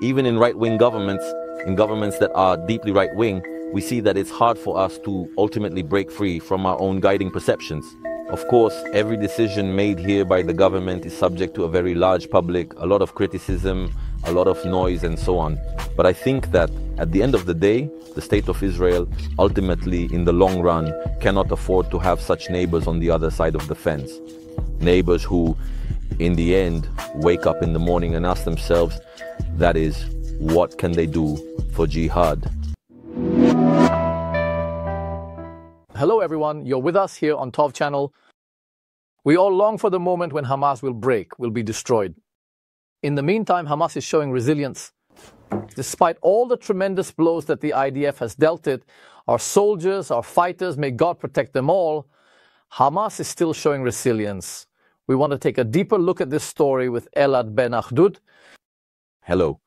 Even in right-wing governments, in governments that are deeply right-wing, we see that it's hard for us to ultimately break free from our own guiding perceptions. Of course, every decision made here by the government is subject to a very large public, a lot of criticism, a lot of noise, and so on. But I think that at the end of the day, the state of Israel ultimately, in the long run, cannot afford to have such neighbors on the other side of the fence. Neighbors who, in the end, wake up in the morning and ask themselves, that is, what can they do for jihad? Hello everyone, you're with us here on Tov channel. We all long for the moment when Hamas will break, will be destroyed. In the meantime, Hamas is showing resilience. Despite all the tremendous blows that the IDF has dealt it, our soldiers, our fighters, may God protect them all, Hamas is still showing resilience. We want to take a deeper look at this story with Elad Ben Akhdud. Hello.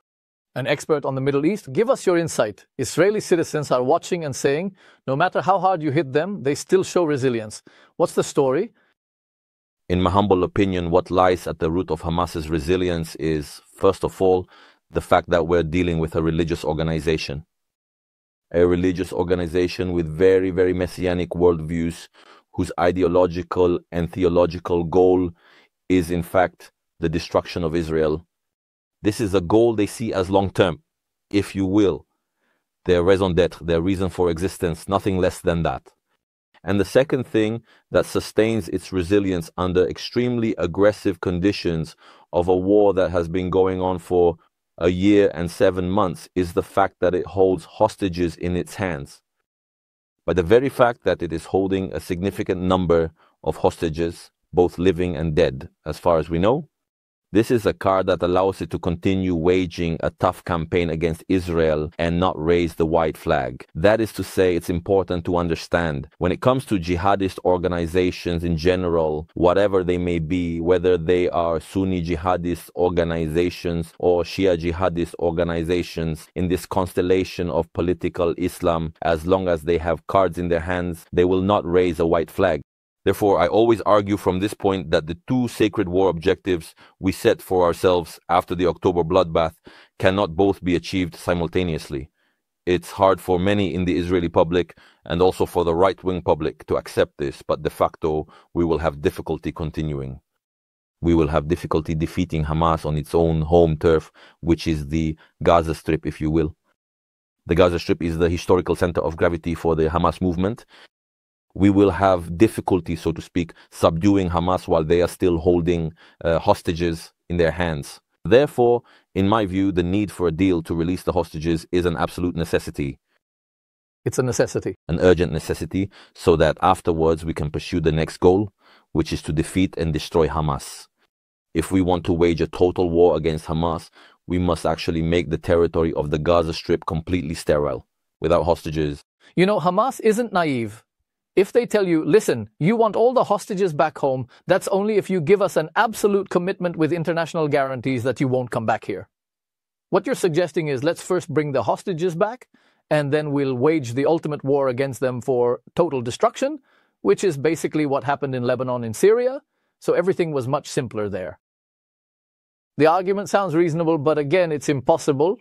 An expert on the Middle East. Give us your insight. Israeli citizens are watching and saying, no matter how hard you hit them, they still show resilience. What's the story? In my humble opinion, what lies at the root of Hamas's resilience is, first of all, the fact that we're dealing with a religious organization. A religious organization with very, very messianic worldviews, whose ideological and theological goal is, in fact, the destruction of Israel. This is a goal they see as long-term, if you will. Their raison d'etre, their reason for existence, nothing less than that. And the second thing that sustains its resilience under extremely aggressive conditions of a war that has been going on for a year and 7 months is the fact that it holds hostages in its hands. By the very fact that it is holding a significant number of hostages, both living and dead, as far as we know, this is a card that allows it to continue waging a tough campaign against Israel and not raise the white flag. That is to say, it's important to understand, when it comes to jihadist organizations in general, whatever they may be, whether they are Sunni jihadist organizations or Shia jihadist organizations, in this constellation of political Islam, as long as they have cards in their hands, they will not raise a white flag. Therefore, I always argue from this point that the two sacred war objectives we set for ourselves after the October bloodbath cannot both be achieved simultaneously. It's hard for many in the Israeli public and also for the right-wing public to accept this, but de facto, we will have difficulty continuing. We will have difficulty defeating Hamas on its own home turf, which is the Gaza Strip, if you will. The Gaza Strip is the historical center of gravity for the Hamas movement. We will have difficulty, so to speak, subduing Hamas while they are still holding hostages in their hands. Therefore, in my view, the need for a deal to release the hostages is an absolute necessity. It's a necessity. An urgent necessity, so that afterwards we can pursue the next goal, which is to defeat and destroy Hamas. If we want to wage a total war against Hamas, we must actually make the territory of the Gaza Strip completely sterile, without hostages. You know, Hamas isn't naive. If they tell you, listen, you want all the hostages back home, that's only if you give us an absolute commitment with international guarantees that you won't come back here. What you're suggesting is, let's first bring the hostages back, and then we'll wage the ultimate war against them for total destruction, which is basically what happened in Lebanon and Syria, so everything was much simpler there. The argument sounds reasonable, but again, it's impossible,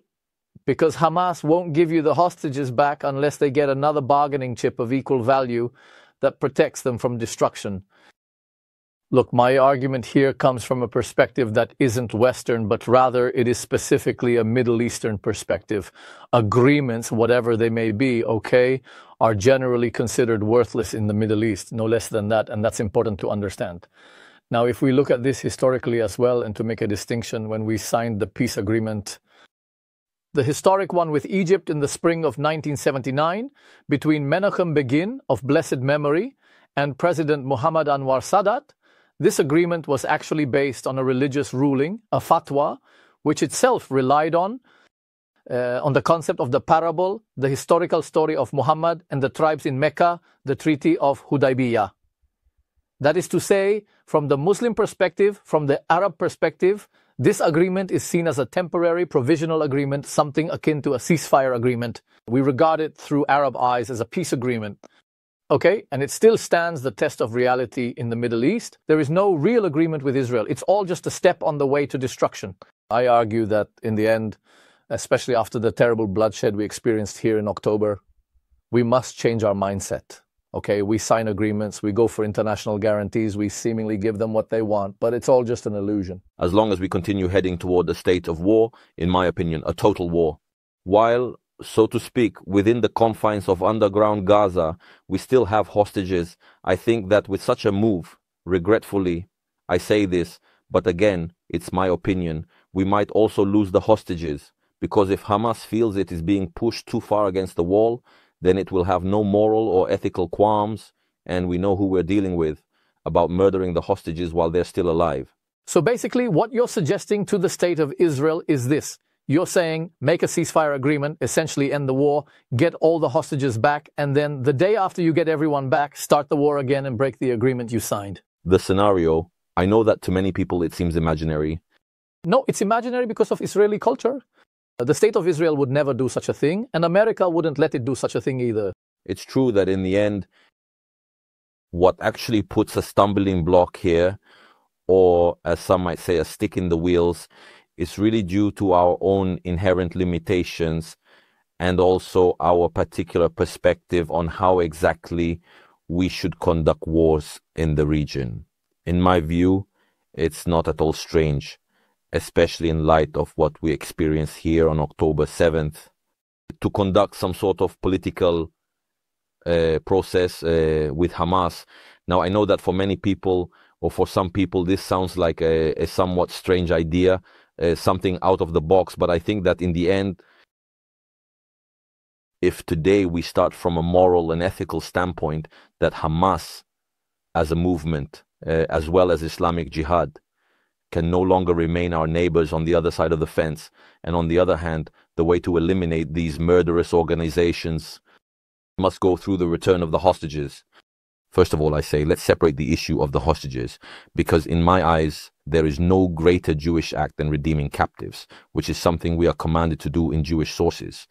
because Hamas won't give you the hostages back unless they get another bargaining chip of equal value that protects them from destruction. Look, my argument here comes from a perspective that isn't Western, but rather it is specifically a Middle Eastern perspective. Agreements, whatever they may be, okay, are generally considered worthless in the Middle East, no less than that, and that's important to understand. Now, if we look at this historically as well, and to make a distinction, when we signed the peace agreement, the historic one with Egypt in the spring of 1979, between Menachem Begin, of blessed memory, and President Muhammad Anwar Sadat, this agreement was actually based on a religious ruling, a fatwa, which itself relied on the concept of the parable, the historical story of Muhammad and the tribes in Mecca, the Treaty of Hudaybiyah. That is to say, from the Muslim perspective, from the Arab perspective, this agreement is seen as a temporary provisional agreement, something akin to a ceasefire agreement. We regard it through Arab eyes as a peace agreement. Okay, and it still stands the test of reality in the Middle East. There is no real agreement with Israel. It's all just a step on the way to destruction. I argue that in the end, especially after the terrible bloodshed we experienced here in October, we must change our mindset. Okay, we sign agreements, we go for international guarantees, we seemingly give them what they want, but it's all just an illusion. As long as we continue heading toward a state of war, in my opinion, a total war, while, so to speak, within the confines of underground Gaza, we still have hostages, I think that with such a move, regretfully, I say this, but again, it's my opinion, we might also lose the hostages, because if Hamas feels it is being pushed too far against the wall, then it will have no moral or ethical qualms, and we know who we're dealing with, about murdering the hostages while they're still alive. So basically, what you're suggesting to the state of Israel is this. You're saying, make a ceasefire agreement, essentially end the war, get all the hostages back, and then the day after you get everyone back, start the war again and break the agreement you signed. The scenario, I know that to many people it seems imaginary. No, it's imaginary because of Israeli culture. The state of Israel would never do such a thing, and America wouldn't let it do such a thing either. It's true that in the end, what actually puts a stumbling block here, or as some might say, a stick in the wheels, is really due to our own inherent limitations and also our particular perspective on how exactly we should conduct wars in the region. In my view, it's not at all strange, especially in light of what we experienced here on October 7th, to conduct some sort of political process with Hamas. Now, I know that for many people, or for some people, this sounds like a somewhat strange idea, something out of the box, but I think that in the end, if today we start from a moral and ethical standpoint, that Hamas as a movement, as well as Islamic Jihad, can no longer remain our neighbors on the other side of the fence. And on the other hand, the way to eliminate these murderous organizations must go through the return of the hostages. First of all, I say, let's separate the issue of the hostages, because in my eyes, there is no greater Jewish act than redeeming captives, which is something we are commanded to do in Jewish sources.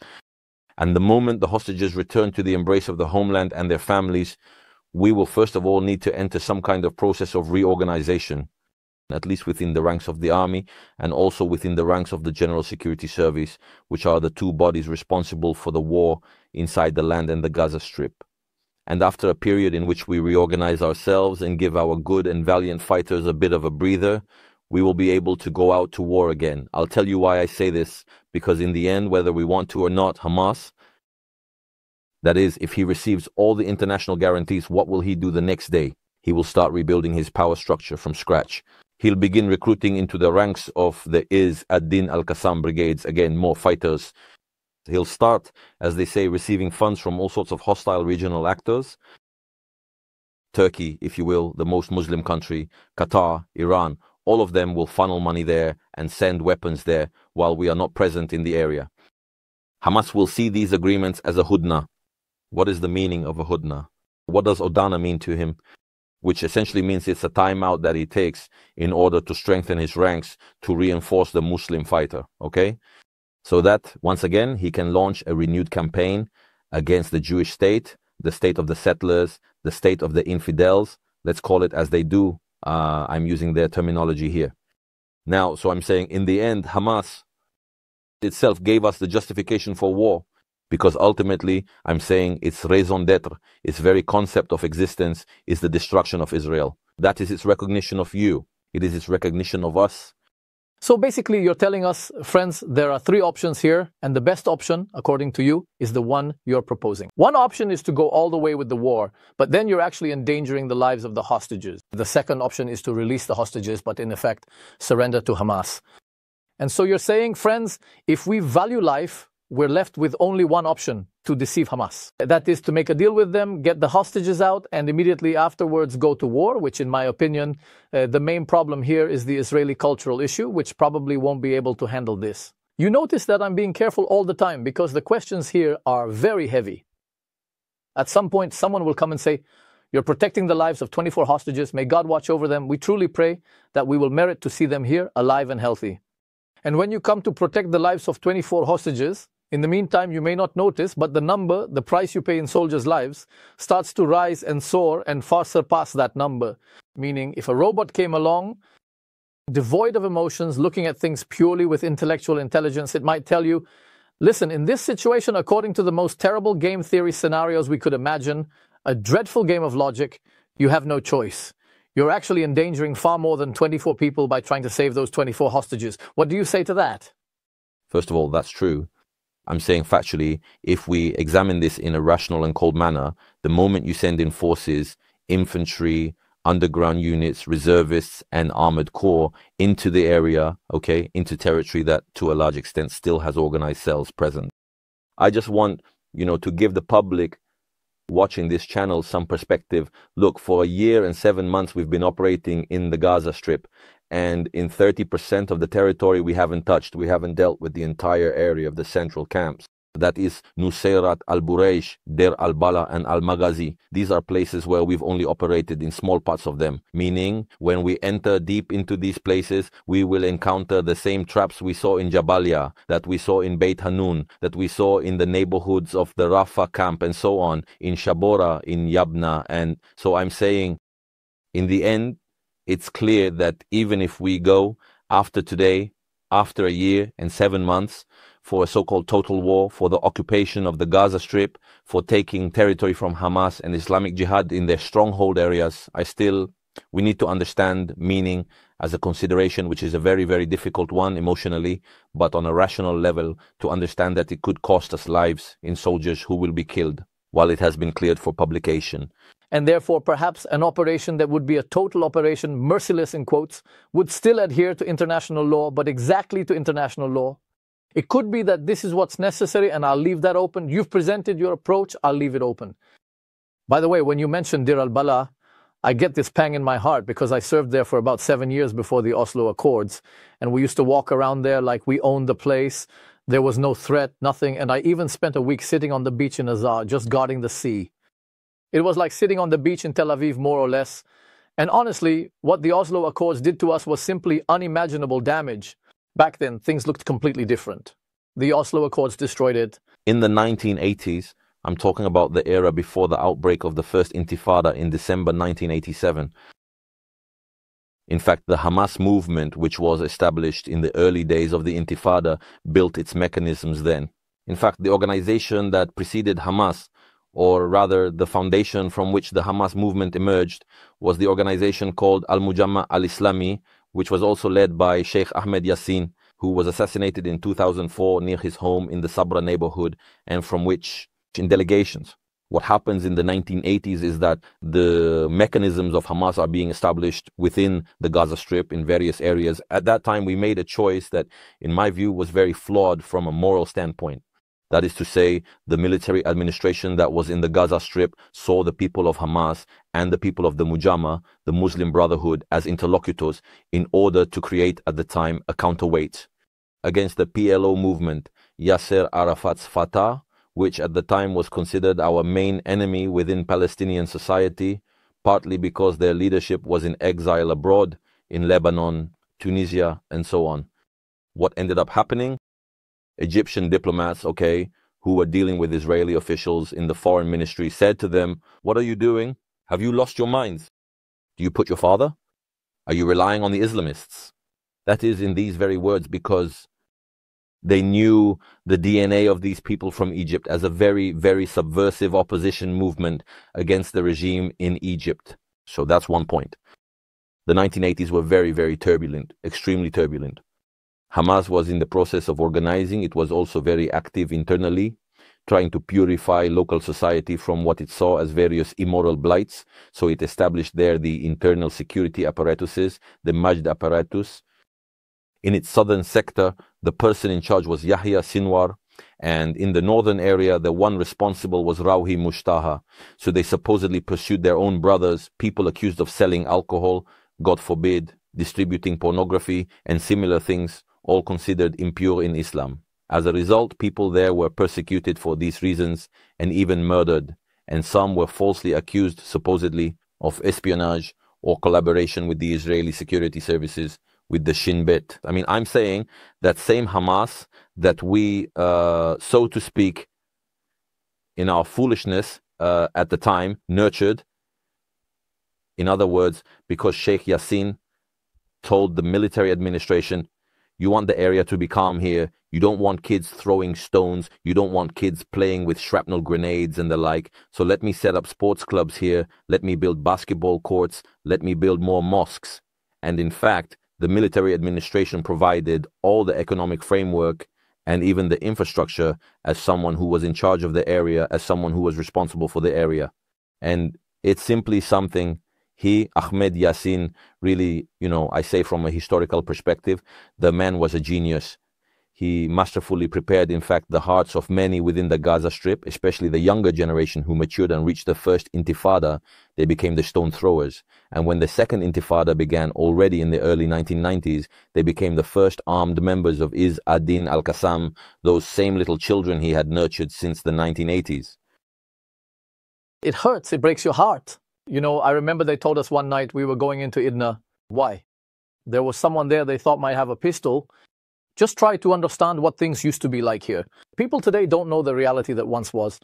And the moment the hostages return to the embrace of the homeland and their families, we will first of all need to enter some kind of process of reorganization, at least within the ranks of the army and also within the ranks of the General Security Service, which are the two bodies responsible for the war inside the land and the Gaza Strip. And after a period in which we reorganize ourselves and give our good and valiant fighters a bit of a breather, we will be able to go out to war again. I'll tell you why I say this, because in the end, whether we want to or not, Hamas, that is, if he receives all the international guarantees, what will he do the next day? He will start rebuilding his power structure from scratch. He'll begin recruiting into the ranks of the Izz ad-Din al-Qassam brigades, again, more fighters. He'll start, as they say, receiving funds from all sorts of hostile regional actors. Turkey, if you will, the most Muslim country, Qatar, Iran, all of them will funnel money there and send weapons there while we are not present in the area. Hamas will see these agreements as a hudna. What is the meaning of a hudna? What does Odana mean to him? Which essentially means it's a timeout that he takes in order to strengthen his ranks to reinforce the Muslim fighter, okay? So that, once again, he can launch a renewed campaign against the Jewish state, the state of the settlers, the state of the infidels, let's call it as they do. I'm using their terminology here. Now, so I'm saying, in the end, Hamas itself gave us the justification for war, because ultimately, I'm saying its raison d'etre, its very concept of existence is the destruction of Israel. That is its recognition of you. It is its recognition of us. So basically, you're telling us, friends, there are three options here, and the best option, according to you, is the one you're proposing. One option is to go all the way with the war, but then you're actually endangering the lives of the hostages. The second option is to release the hostages, but in effect, surrender to Hamas. And so you're saying, friends, if we value life, we're left with only one option: to deceive Hamas. That is to make a deal with them, get the hostages out, and immediately afterwards go to war, which in my opinion, the main problem here is the Israeli cultural issue, which probably won't be able to handle this. You notice that I'm being careful all the time because the questions here are very heavy. At some point, someone will come and say, you're protecting the lives of 24 hostages. May God watch over them. We truly pray that we will merit to see them here alive and healthy. And when you come to protect the lives of 24 hostages, in the meantime, you may not notice, but the price you pay in soldiers' lives, starts to rise and soar and far surpass that number. Meaning, if a robot came along devoid of emotions, looking at things purely with intellectual intelligence, it might tell you, listen, in this situation, according to the most terrible game theory scenarios we could imagine, a dreadful game of logic, you have no choice. You're actually endangering far more than 24 people by trying to save those 24 hostages. What do you say to that? First of all, that's true. I'm saying factually, if we examine this in a rational and cold manner, the moment you send in forces, infantry, underground units, reservists, and armored corps into the area, okay, into territory that to a large extent still has organized cells present. I just want, to give the public watching this channel some perspective. Look, for a year and 7 months we've been operating in the Gaza Strip, and in 30% of the territory we haven't touched. We haven't dealt with the entire area of the central camps. That is Nusayrat, Al-Buraish, Der Al-Bala, and Al-Maghazi. These are places where we've only operated in small parts of them, meaning when we enter deep into these places, we will encounter the same traps we saw in Jabalia, that we saw in Beit Hanun, that we saw in the neighborhoods of the Rafah camp, and so on, in Shabora, in Yabna. And so I'm saying, in the end, it's clear that even if we go after today, after a year and 7 months, for a so-called total war, for the occupation of the Gaza Strip, for taking territory from Hamas and Islamic Jihad in their stronghold areas, we need to understand meaning as a consideration, which is a very, very difficult one emotionally, but on a rational level, to understand that it could cost us lives in soldiers who will be killed while it has been cleared for publication. And therefore, perhaps an operation that would be a total operation, merciless in quotes, would still adhere to international law, but exactly to international law. It could be that this is what's necessary, and I'll leave that open. You've presented your approach, I'll leave it open. By the way, when you mentioned Dir al-Bala, I get this pang in my heart because I served there for about 7 years before the Oslo Accords, and we used to walk around there like we owned the place. There was no threat, nothing, and I even spent a week sitting on the beach in Azar, just guarding the sea. It was like sitting on the beach in Tel Aviv, more or less. And honestly, what the Oslo Accords did to us was simply unimaginable damage. Back then, things looked completely different. The Oslo Accords destroyed it. In the 1980s, I'm talking about the era before the outbreak of the first Intifada in December 1987. In fact, the Hamas movement, which was established in the early days of the Intifada, built its mechanisms then. In fact, the organization that preceded Hamas, or rather the foundation from which the Hamas movement emerged, was the organization called Al-Mujamma al-Islami, which was also led by Sheikh Ahmed Yassin, who was assassinated in 2004 near his home in the Sabra neighborhood, and from which, in delegations. What happens in the 1980s is that the mechanisms of Hamas are being established within the Gaza Strip in various areas. At that time, we made a choice that, in my view, was very flawed from a moral standpoint. That is to say, the military administration that was in the Gaza Strip saw the people of Hamas and the people of the Mujamma, the Muslim Brotherhood, as interlocutors in order to create, at the time, a counterweight against the PLO movement, Yasser Arafat's Fatah, which at the time was considered our main enemy within Palestinian society, partly because their leadership was in exile abroad, in Lebanon, Tunisia, and so on. What ended up happening? Egyptian diplomats, who were dealing with Israeli officials in the foreign ministry, said to them, "What are you doing? Have you lost your minds? Do you put your father? Are you relying on the Islamists?" That is in these very words, because they knew the DNA of these people from Egypt as a very, very subversive opposition movement against the regime in Egypt. So that's one point. The 1980s were very, very turbulent, extremely turbulent. Hamas was in the process of organizing. It was also very active internally, trying to purify local society from what it saw as various immoral blights. So it established there the internal security apparatuses, the Majd apparatus. In its southern sector, the person in charge was Yahya Sinwar, and in the northern area, the one responsible was Rawhi Mushtaha. So they supposedly pursued their own brothers, people accused of selling alcohol, God forbid, distributing pornography, and similar things, all considered impure in Islam. As a result, people there were persecuted for these reasons and even murdered, and some were falsely accused, supposedly, of espionage or collaboration with the Israeli security services, with the Shin Bet. I mean, I'm saying that same Hamas that we, so to speak, in our foolishness at the time, nurtured, in other words, because Sheikh Yassin told the military administration, you want the area to be calm here. You don't want kids throwing stones. You don't want kids playing with shrapnel grenades and the like. So let me set up sports clubs here. Let me build basketball courts. Let me build more mosques. And in fact, the military administration provided all the economic framework and even the infrastructure as someone who was in charge of the area, as someone who was responsible for the area. And it's simply something he, Ahmed Yassin, really, I say from a historical perspective, the man was a genius. He masterfully prepared, in fact, the hearts of many within the Gaza Strip, especially the younger generation who matured and reached the first intifada. They became the stone throwers. And when the second intifada began already in the early 1990s, they became the first armed members of Izz ad-Din al-Qassam, those same little children he had nurtured since the 1980s. It hurts. It breaks your heart. I remember they told us one night we were going into Idna. Why? There was someone there they thought might have a pistol. Just try to understand what things used to be like here. People today don't know the reality that once was.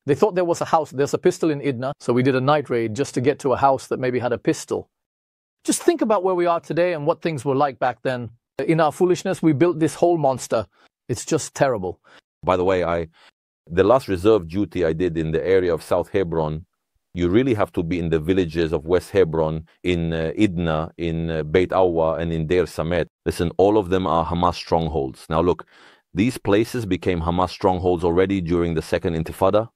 They thought there was a house, there's a pistol in Idna, so we did a night raid just to get to a house that maybe had a pistol. Just think about where we are today and what things were like back then. In our foolishness, we built this whole monster. It's just terrible. By the way, the last reserve duty I did in the area of South Hebron, you really have to be in the villages of West Hebron, in Idna, in Beit Awa, and in Deir Samet. Listen, all of them are Hamas strongholds. Now look, these places became Hamas strongholds already during the second intifada.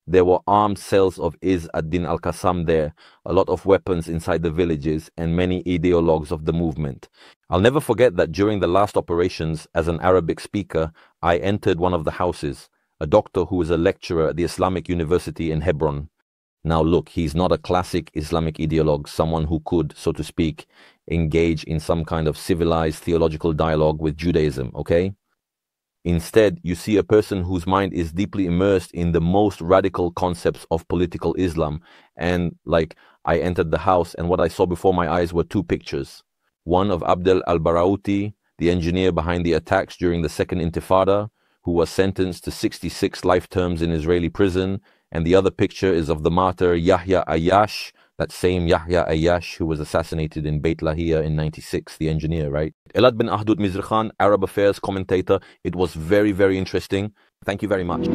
There were armed cells of Izz ad-Din al-Qassam there, a lot of weapons inside the villages, and many ideologues of the movement. I'll never forget that during the last operations, as an Arabic speaker, I entered one of the houses, a doctor who was a lecturer at the Islamic University in Hebron. Now look, he's not a classic Islamic ideologue, someone who could, so to speak, engage in some kind of civilized theological dialogue with Judaism, okay? Instead, you see a person whose mind is deeply immersed in the most radical concepts of political Islam. And I entered the house and what I saw before my eyes were two pictures. One of Abdel al-Barouti, the engineer behind the attacks during the second intifada, who was sentenced to 66 life terms in Israeli prison. And the other picture is of the martyr Yahya Ayyash, that same Yahya Ayyash who was assassinated in Beit Lahia in 96, the engineer, right? Elad Ben Ahdud Mizrahi, Arab Affairs commentator. It was very, very interesting. Thank you very much.